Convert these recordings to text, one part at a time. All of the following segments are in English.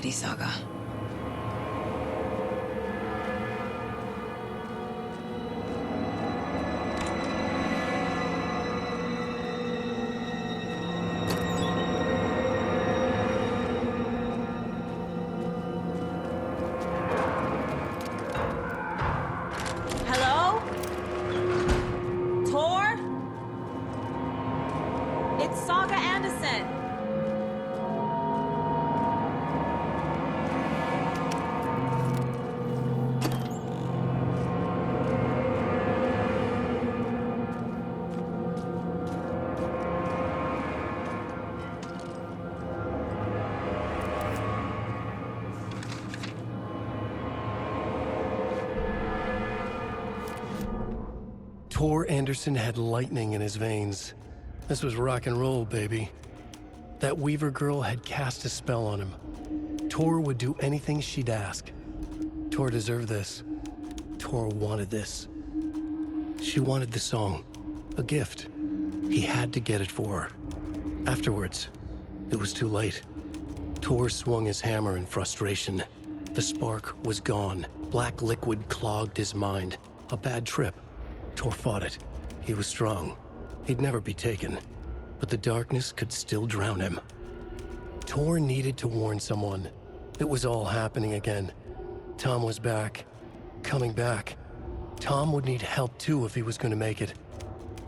already, Saga. Hello? Tor? It's Saga Anderson. Tor Anderson had lightning in his veins. This was rock and roll, baby. That Weaver girl had cast a spell on him. Tor would do anything she'd ask. Tor deserved this. Tor wanted this. She wanted the song, a gift. He had to get it for her. Afterwards, it was too late. Tor swung his hammer in frustration. The spark was gone. Black liquid clogged his mind. A bad trip. Tor fought it. He was strong. He'd never be taken. But the darkness could still drown him. Tor needed to warn someone. It was all happening again. Tom was back. Coming back. Tom would need help too if he was going to make it.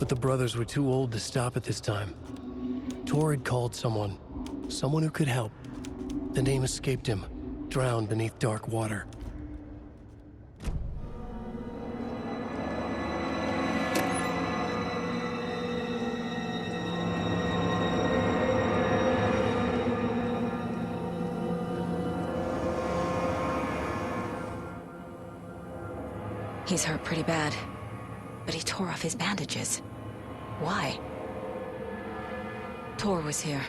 But the brothers were too old to stop it this time. Tor had called someone. Someone who could help. The name escaped him. Drowned beneath dark water. He's hurt pretty bad, but he tore off his bandages. Why? Tor was here.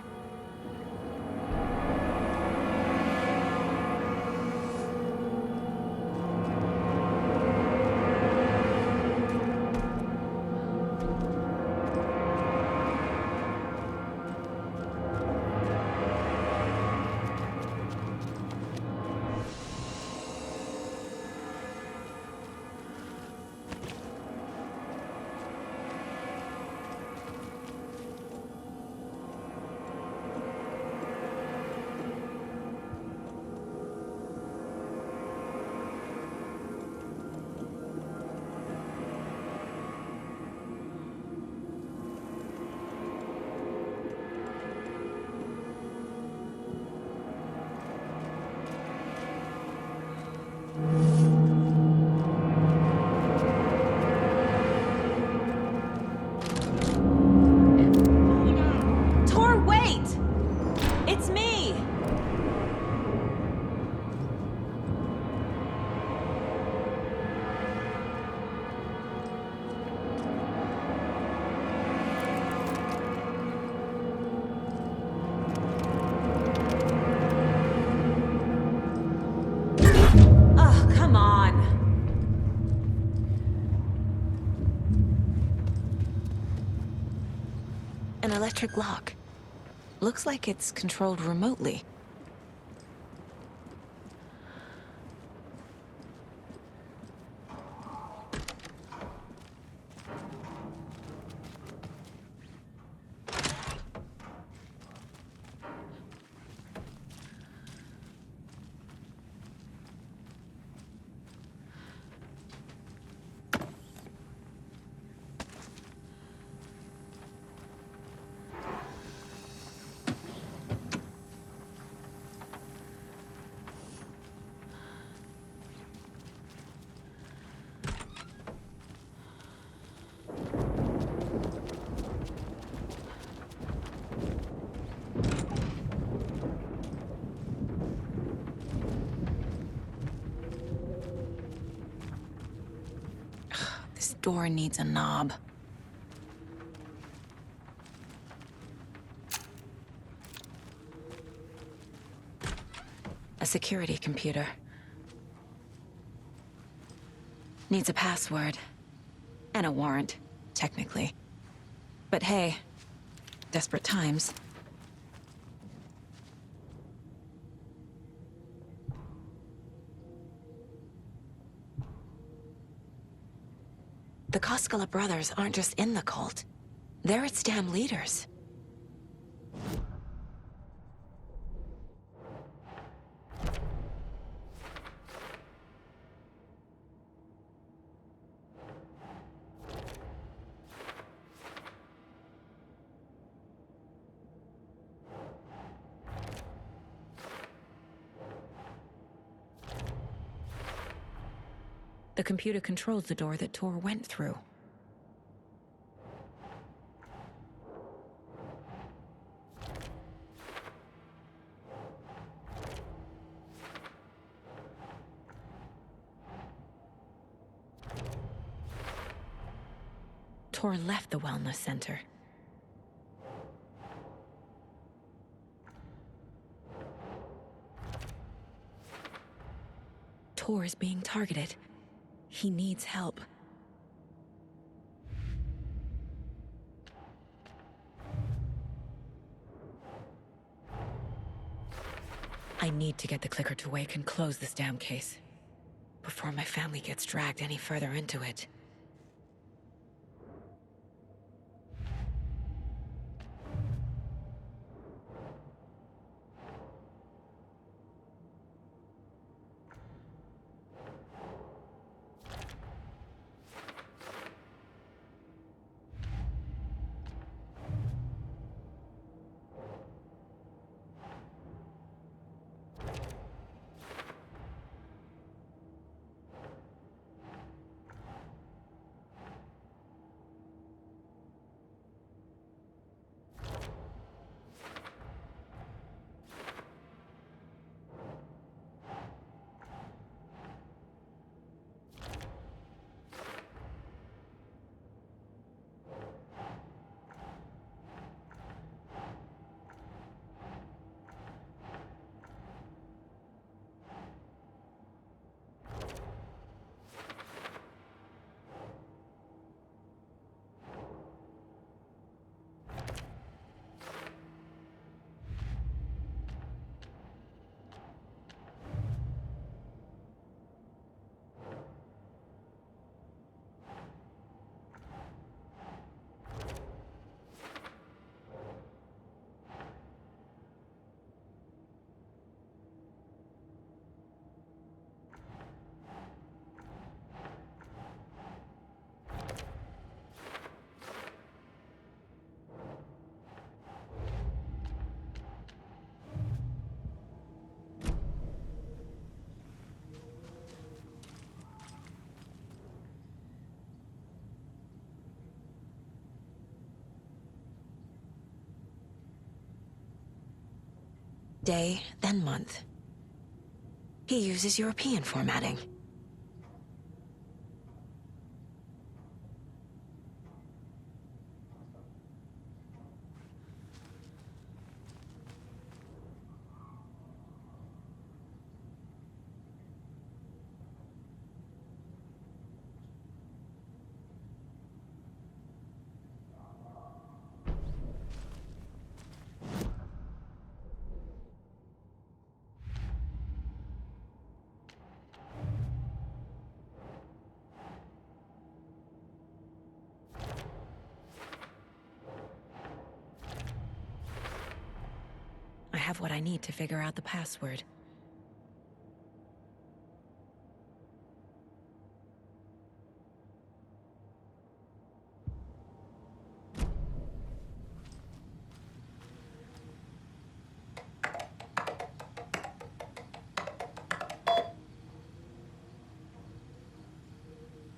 Tor, wait! It's me! Oh, come on. An electric lock. Looks like it's controlled remotely. This door needs a knob. A security computer. Needs a password. And a warrant, technically. But hey, desperate times. The Koskela brothers aren't just in the cult. They're its damn leaders. The computer controls the door that Tor went through. Tor left the wellness center. Tor is being targeted. He needs help. I need to get the clicker to wake and close this damn case before my family gets dragged any further into it. Day, then month. He uses European formatting. I have what I need to figure out the password.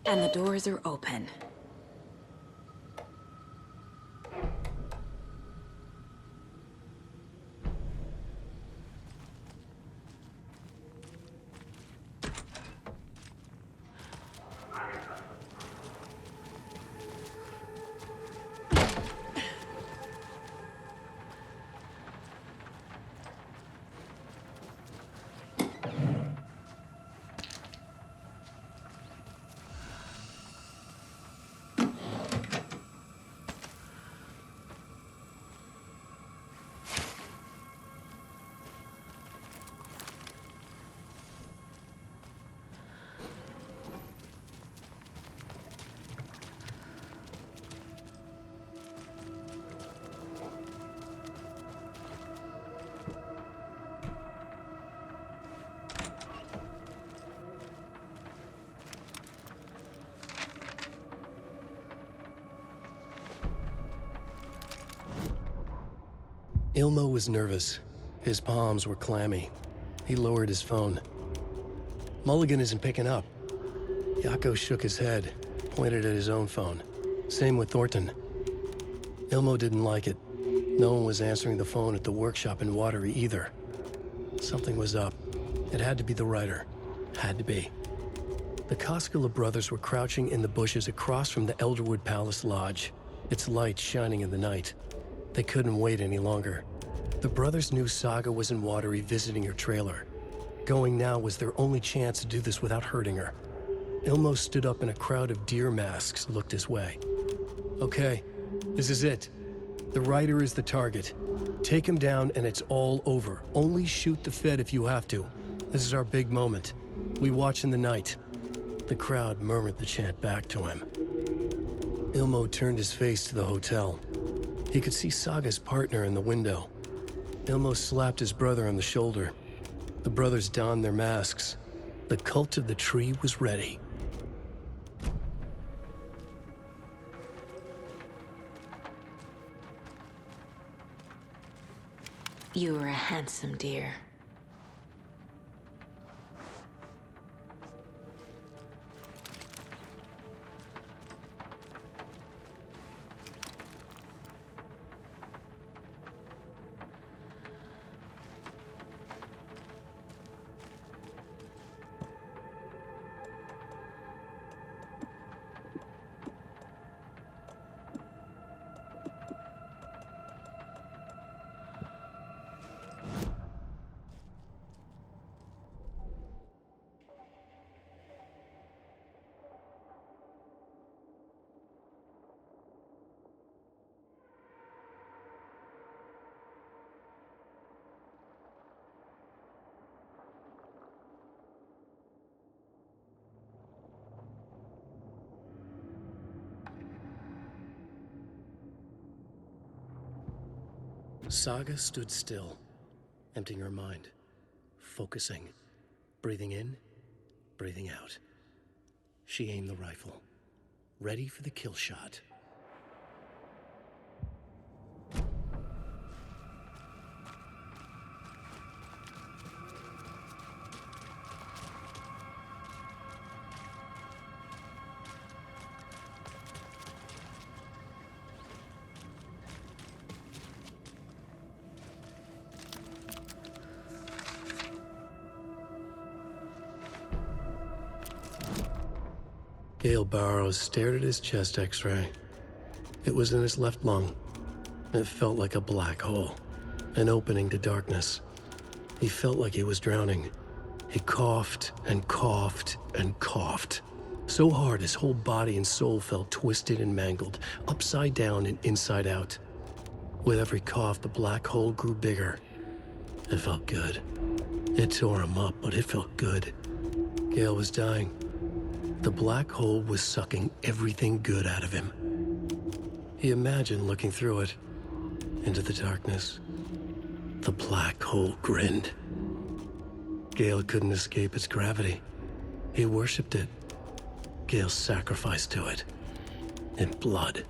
And the doors are open. Ilmo was nervous. His palms were clammy. He lowered his phone. Mulligan isn't picking up. Yako shook his head, pointed at his own phone. Same with Thornton. Ilmo didn't like it. No one was answering the phone at the workshop in Watery either. Something was up. It had to be the writer. Had to be. The Koskela brothers were crouching in the bushes across from the Elderwood Palace Lodge, its light shining in the night. They couldn't wait any longer. The brothers knew Saga was in Watery visiting her trailer. Going now was their only chance to do this without hurting her. Ilmo stood up and a crowd of deer masks looked his way. Okay, this is it. The writer is the target. Take him down and it's all over. Only shoot the Fed if you have to. This is our big moment. We watch in the night. The crowd murmured the chant back to him. Ilmo turned his face to the hotel. He could see Saga's partner in the window. Ilmo slapped his brother on the shoulder. The brothers donned their masks. The cult of the tree was ready. You were a handsome deer. Saga stood still, emptying her mind, focusing, breathing in, breathing out. She aimed the rifle, ready for the kill shot. Gale Barrows stared at his chest x-ray. It was in his left lung. It felt like a black hole, an opening to darkness. He felt like he was drowning. He coughed and coughed and coughed. So hard his whole body and soul felt twisted and mangled, upside down and inside out. With every cough, the black hole grew bigger. It felt good. It tore him up, but it felt good. Gale was dying. The black hole was sucking everything good out of him. He imagined looking through it, into the darkness. The black hole grinned. Gale couldn't escape its gravity. He worshipped it. Gale sacrificed to it. In blood.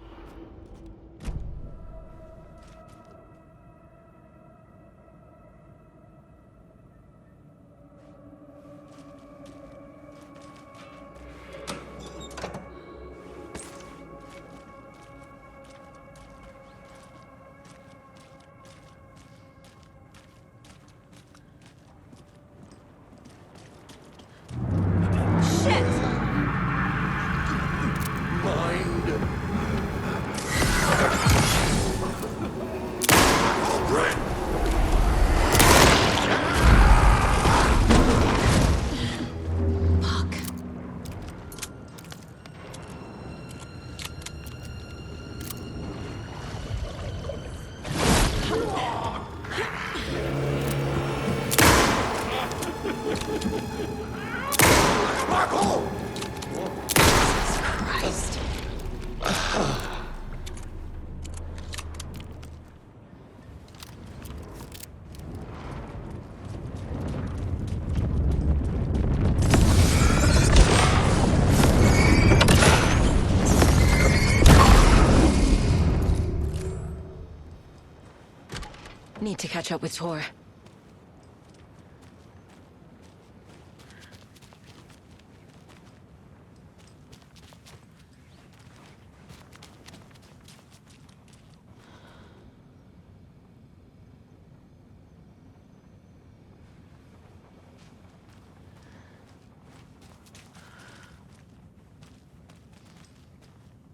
need to catch up with Tor.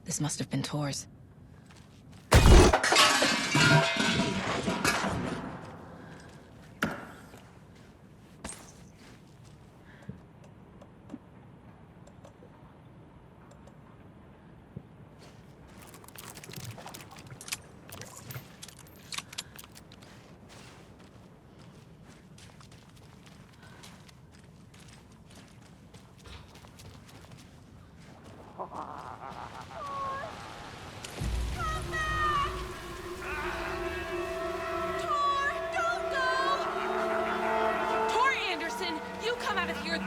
This must have been Tor's.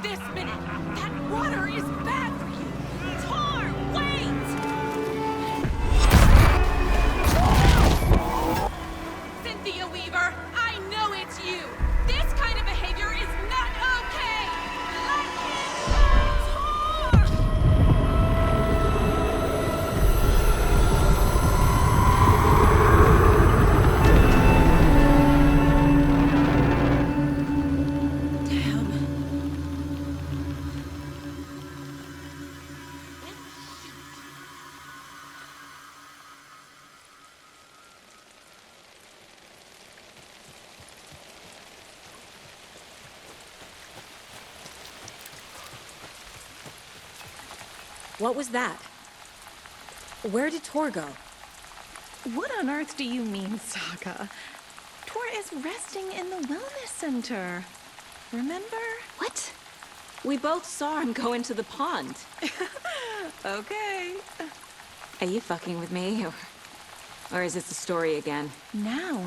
This minute! That water is bad for you! Tor, wait! Cynthia Weaver, I know it's you! This kind of behavior is not okay! Let him go, What was that? Where did Tor go? What on earth do you mean, Saga? Tor is resting in the wellness center. Remember? What? We both saw him go into the pond. Okay. Are you fucking with me, or is this a story again? Now.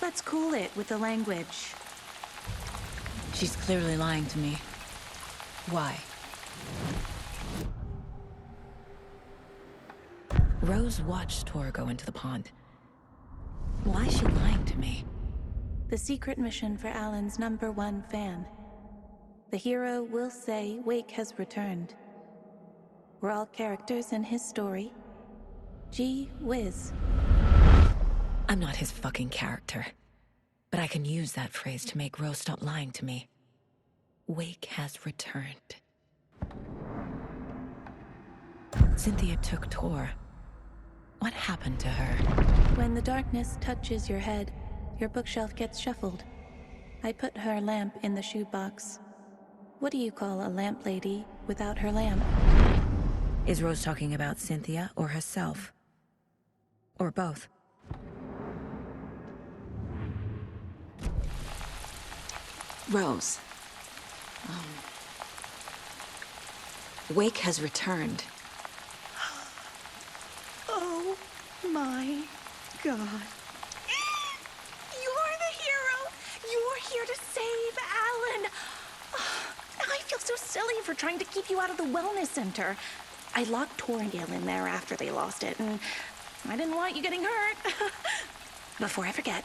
Let's cool it with the language. She's clearly lying to me. Why? Rose watched Tor go into the pond. Why is she lying to me? The secret mission for Alan's #1 fan. The hero will say Wake has returned. We're all characters in his story. Gee whiz. I'm not his fucking character. But I can use that phrase to make Rose stop lying to me. Wake has returned. Cynthia took Tor. What happened to her? When the darkness touches your head, your bookshelf gets shuffled. I put her lamp in the shoebox. What do you call a lamp lady without her lamp? Is Rose talking about Cynthia or herself? Or both? Rose. Wake has returned. Oh my God. You're the hero! You're here to save Alan! I feel so silly for trying to keep you out of the wellness center. I locked Torgale in there after they lost it, and I didn't want you getting hurt. Before I forget,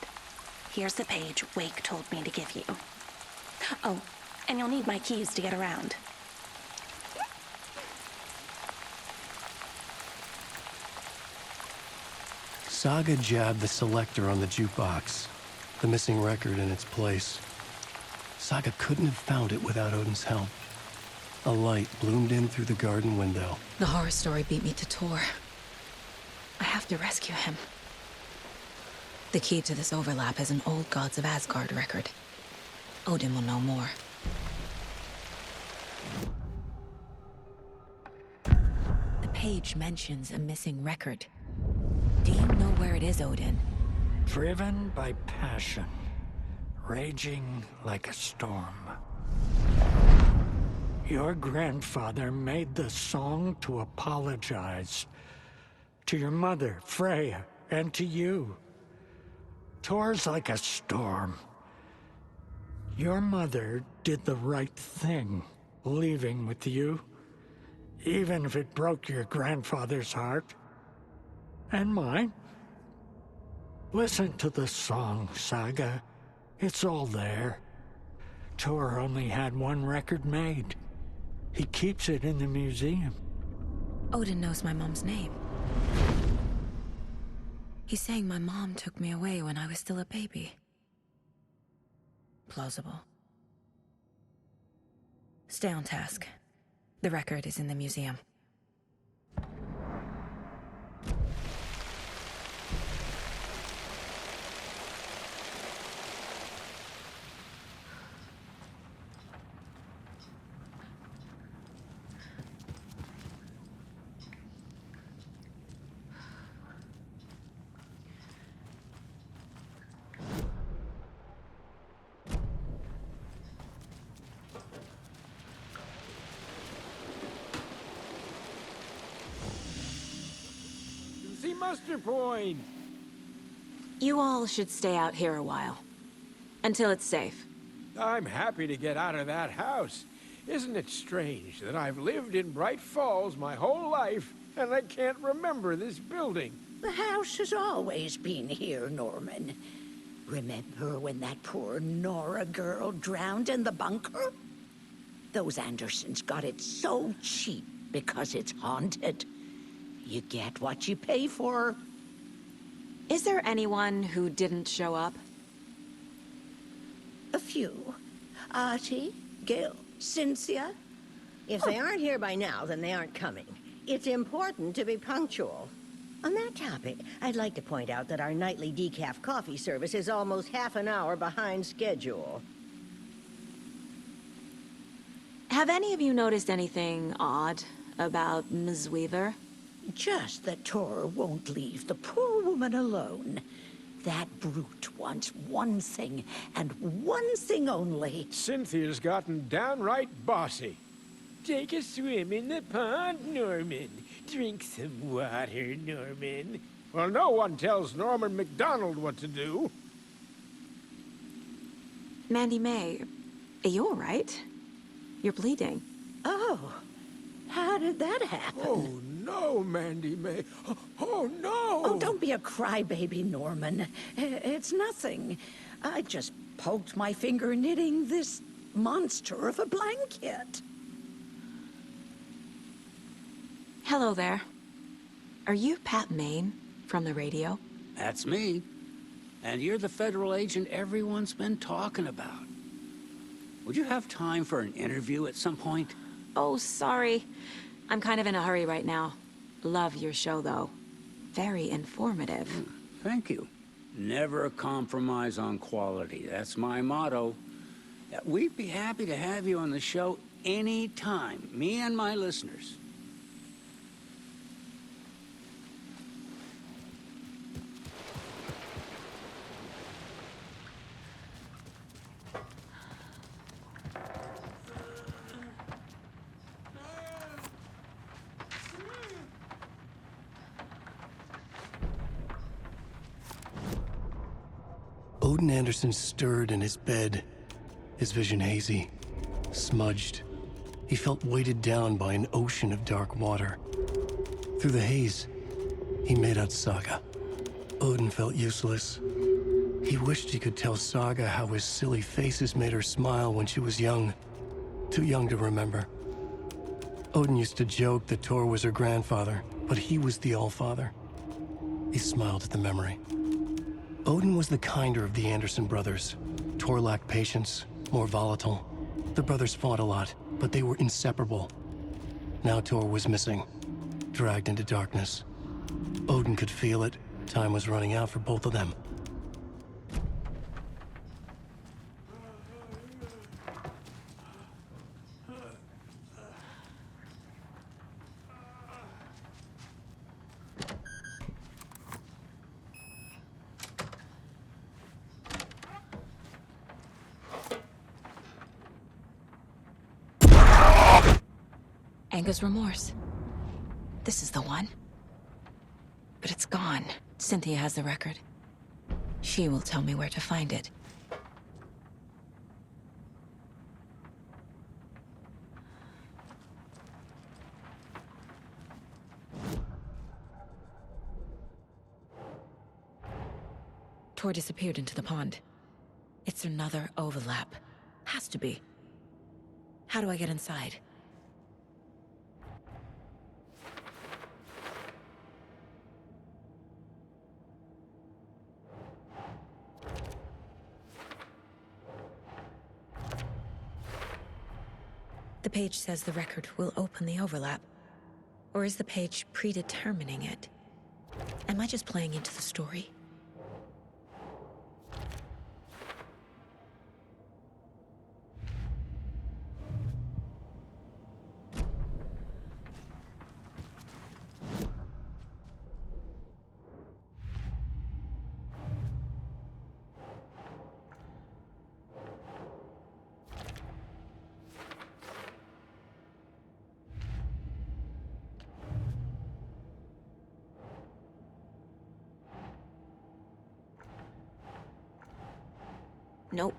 here's the page Wake told me to give you. Oh, and you'll need my keys to get around. Saga jabbed the selector on the jukebox, the missing record in its place. Saga couldn't have found it without Odin's help. A light bloomed in through the garden window. The horror story beat me to Tor. I have to rescue him. The key to this overlap is an old Gods of Asgard record. Odin will know more. The page mentions a missing record. Do you know where it is, Odin? Driven by passion, raging like a storm. Your grandfather made the song to apologize. To your mother, Freya, and to you. Tor's like a storm. Your mother did the right thing, leaving with you, even if it broke your grandfather's heart. And mine. Listen to the song, Saga. It's all there. Tor only had one record made. He keeps it in the museum. Odin knows my mom's name. He's saying my mom took me away when I was still a baby. Plausible. Stay on task. The record is in the museum. See muster point. You all should stay out here a while. Until it's safe. I'm happy to get out of that house. Isn't it strange that I've lived in Bright Falls my whole life, and I can't remember this building? The house has always been here, Norman. Remember when that poor Nora girl drowned in the bunker? Those Andersons got it so cheap because it's haunted. You get what you pay for. Is there anyone who didn't show up? A few. Artie, Gil, Cynthia. If they aren't here by now, then they aren't coming. It's important to be punctual. On that topic, I'd like to point out that our nightly decaf coffee service is almost half an hour behind schedule. Have any of you noticed anything odd about Ms. Weaver? Just that Tor won't leave the poor woman alone. That brute wants one thing, and one thing only. Cynthia's gotten downright bossy. Take a swim in the pond, Norman. Drink some water, Norman. Well, no one tells Norman MacDonald what to do. Mandy May, are you all right? You're bleeding. Oh, how did that happen? Oh, no, Mandy May. Oh, no! Oh, don't be a crybaby, Norman. It's nothing. I just poked my finger knitting this monster of a blanket. Hello there. Are you Pat Maine from the radio? That's me. And you're the federal agent everyone's been talking about. Would you have time for an interview at some point? Oh, sorry. I'm kind of in a hurry right now. Love your show, though. Very informative. Thank you. Never compromise on quality. That's my motto. We'd be happy to have you on the show anytime, me and my listeners. Odin Anderson stirred in his bed, his vision hazy, smudged. He felt weighted down by an ocean of dark water. Through the haze, he made out Saga. Odin felt useless. He wished he could tell Saga how his silly faces made her smile when she was young. Too young to remember. Odin used to joke that Tor was her grandfather, but he was the Allfather. He smiled at the memory. Odin was the kinder of the Anderson brothers. Tor lacked patience, more volatile. The brothers fought a lot, but they were inseparable. Now Tor was missing, dragged into darkness. Odin could feel it. Time was running out for both of them. Anger's remorse. This is the one. But it's gone. Cynthia has the record. She will tell me where to find it. Tor disappeared into the pond. It's another overlap. Has to be. How do I get inside? The page says the record will open the overlap. Or is the page predetermining it? Am I just playing into the story? Nope.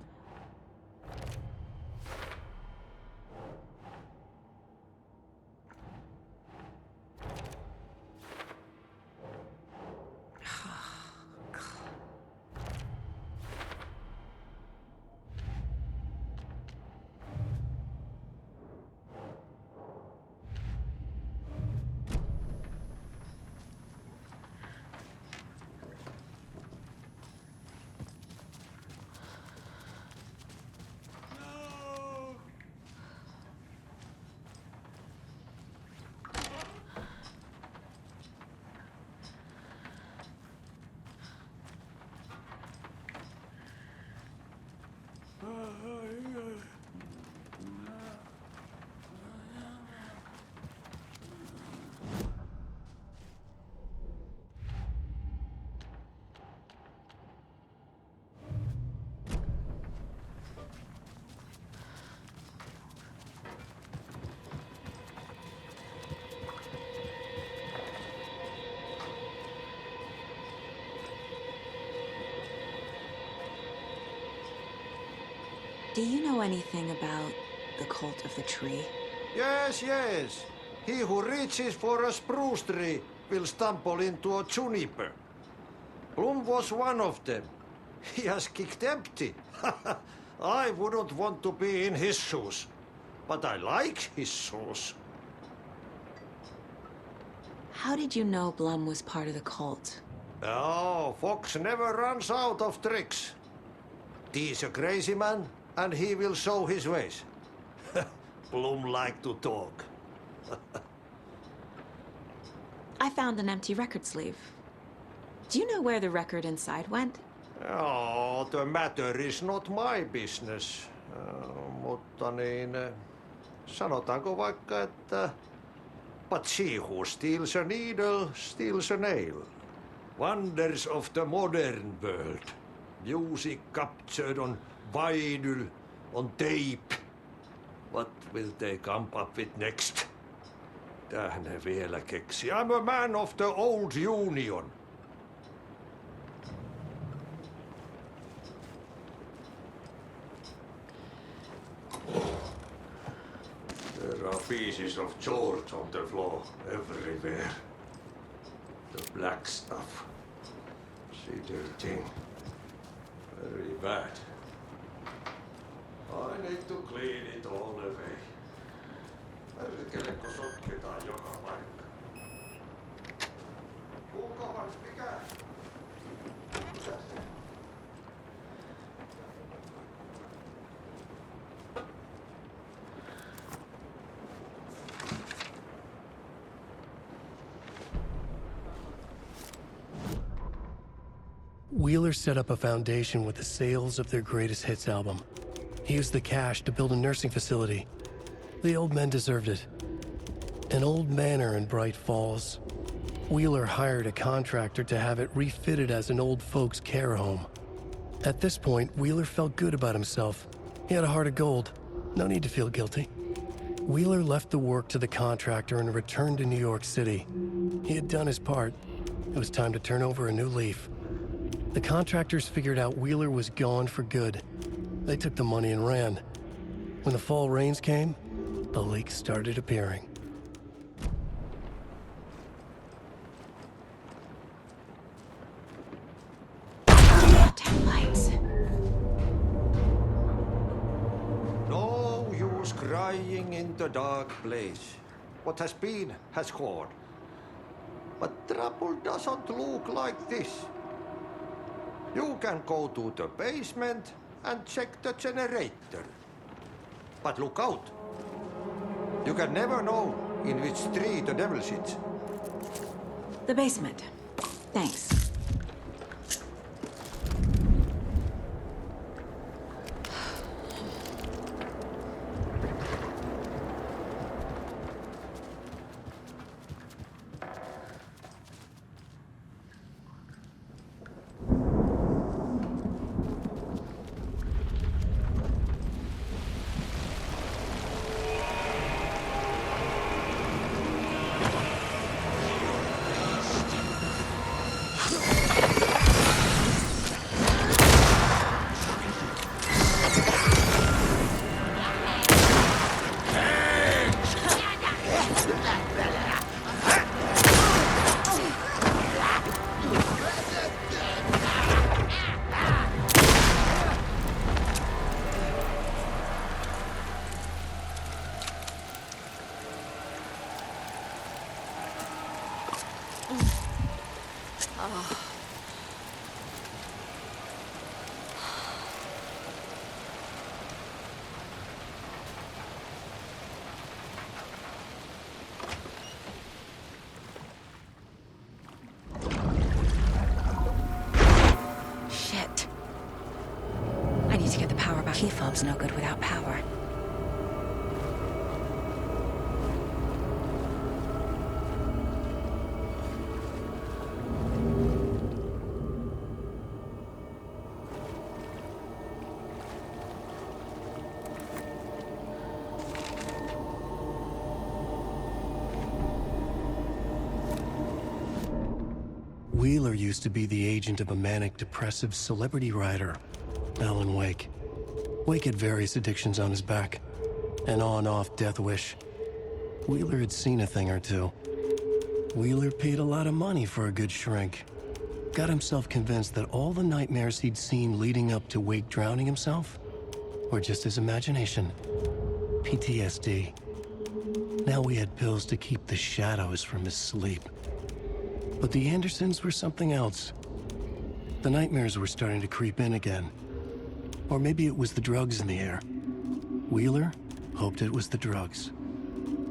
Do you know anything about the cult of the tree? Yes, yes. He who reaches for a spruce tree will stumble into a juniper. Bloom was one of them. He has kicked empty. I wouldn't want to be in his shoes. But I like his shoes. How did you know Blum was part of the cult? Oh, Fox never runs out of tricks. He's a crazy man, and he will show his ways. Bloom like to talk. I found an empty record sleeve. Do you know where the record inside went? Oh, the matter is not my business. Mutta niin, sanotaanko vaikka, että but she who steals a needle steals a nail. Wonders of the modern world. Music captured on vinyl, on tape. What will they come up with next? Tähän ne vielä keksi. I'm a man of the old union. There are pieces of George on the floor everywhere. The black stuff. Cedar thing. Very bad. I need to clean it all away. Perkelekö sotketaan joka paikka. Kuulkaas, mikä? Mitä se? Wheeler set up a foundation with the sales of their greatest hits album. He used the cash to build a nursing facility. The old men deserved it. An old manor in Bright Falls. Wheeler hired a contractor to have it refitted as an old folks' care home. At this point, Wheeler felt good about himself. He had a heart of gold. No need to feel guilty. Wheeler left the work to the contractor and returned to New York City. He had done his part. It was time to turn over a new leaf. The contractors figured out Wheeler was gone for good. They took the money and ran. When the fall rains came, the leaks started appearing. going into dark place. What has been has gone. But trouble doesn't look like this. You can go to the basement and check the generator. But look out. You can never know in which tree the devil sits. The basement. Thanks. Shit. I need to get the power back. Key fob's no good without power. Wheeler used to be the agent of a manic-depressive celebrity writer, Alan Wake. Wake had various addictions on his back, an on-off death wish. Wheeler had seen a thing or two. Wheeler paid a lot of money for a good shrink. Got himself convinced that all the nightmares he'd seen leading up to Wake drowning himself were just his imagination. PTSD. Now he had pills to keep the shadows from his sleep. But the Andersons were something else. The nightmares were starting to creep in again. Or maybe it was the drugs in the air. Wheeler hoped it was the drugs.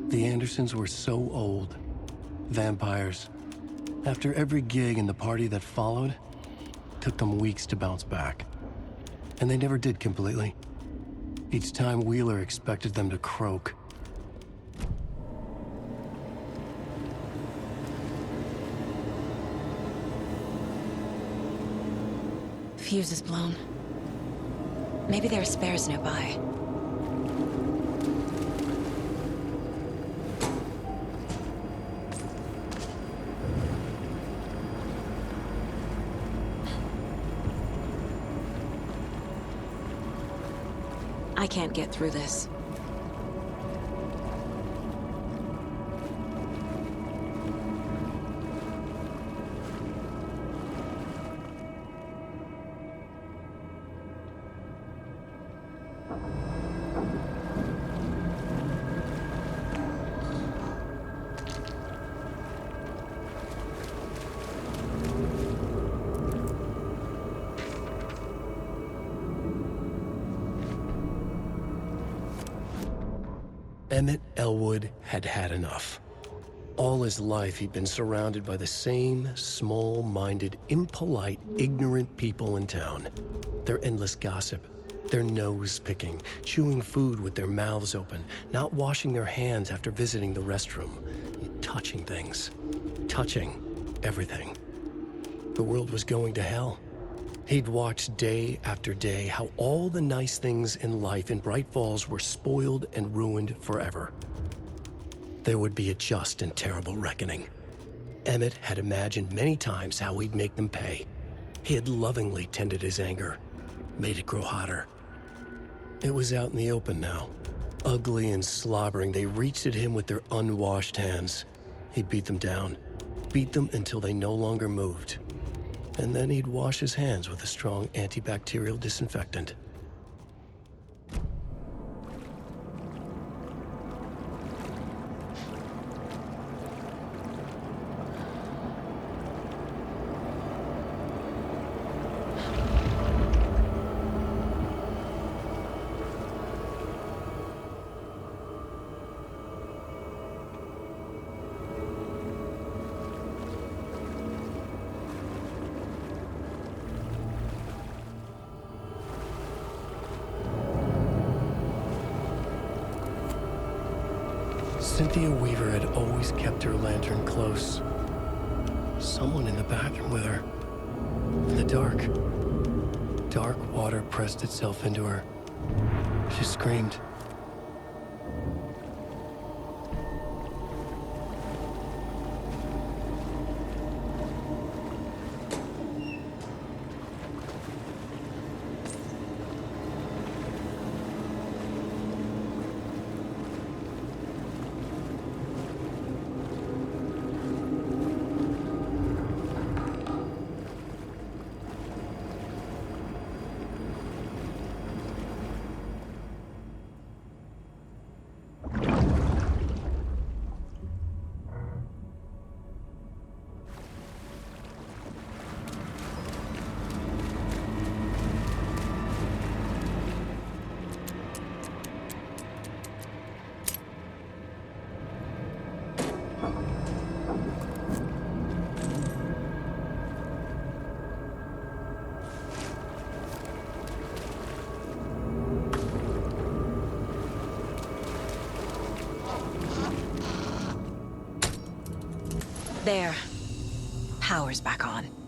The Andersons were so old. Vampires. After every gig and the party that followed, it took them weeks to bounce back. And they never did completely. Each time Wheeler expected them to croak. Fuse is blown. Maybe there are spares nearby. I can't get through this. Emmett Elwood had had enough. All his life, he'd been surrounded by the same small-minded, impolite, ignorant people in town. Their endless gossip, their nose-picking, chewing food with their mouths open, not washing their hands after visiting the restroom, touching things, touching everything. The world was going to hell. He'd watched day after day how all the nice things in life in Bright Falls were spoiled and ruined forever. There would be a just and terrible reckoning. Emmett had imagined many times how he'd make them pay. He had lovingly tended his anger, made it grow hotter. It was out in the open now. Ugly and slobbering, they reached at him with their unwashed hands. He'd beat them down, beat them until they no longer moved. And then he'd wash his hands with a strong antibacterial disinfectant. Cynthia Weaver had always kept her lantern close. Someone in the bathroom with her. In the dark. Dark water pressed itself into her. She screamed. There. Power's back on.